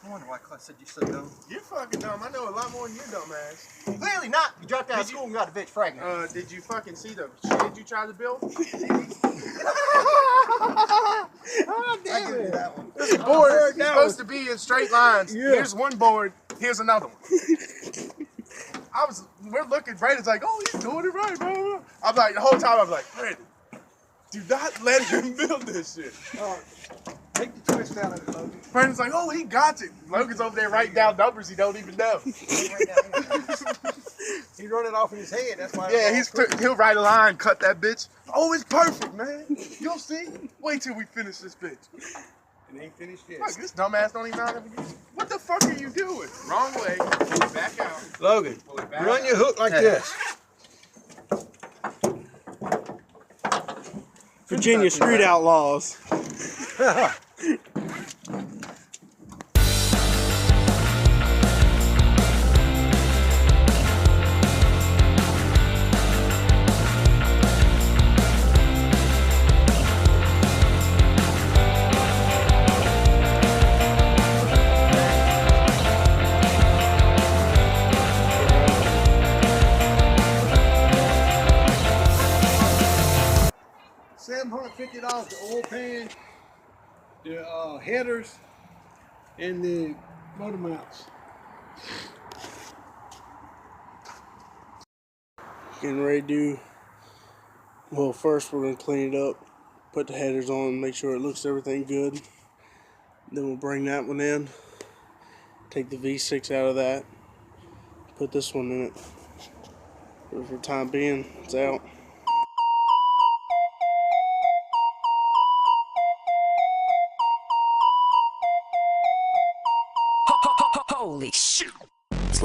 I wonder why Clay said you so dumb. You're fucking dumb. I know a lot more than you, dumbass. Clearly not. You dropped out of school and got a bitch pregnant. Did you fucking see the shed you tried to build? Oh, damn it. That one. There's a board. It's supposed to be in straight lines. Yeah. Here's one board. Here's another one. We're looking. Brandon's like, oh, he's doing it right, bro. I'm like, the whole time I'm like, Brandon, do not let him build this shit. Take the twist out of it, Logan. Brandon's like, oh, he got it. Logan's over there writing down numbers he don't even know. He's running off in his head. That's why. Yeah, he'll write a line, cut that bitch. Oh, it's perfect, man. You'll see. Wait till we finish this bitch. It ain't finished yet. Look, this dumbass don't even know how to begin. What the fuck are you doing? Wrong way. Pull it back out. Logan, run your hook like this. Virginia Street Outlaws. $750 the oil pan, the headers, and the motor mounts. Getting ready to do, well, first we're going to clean it up, put the headers on, make sure it looks everything good. Then we'll bring that one in, take the V6 out of that, put this one in it. But for the time being, it's out. Holy shit!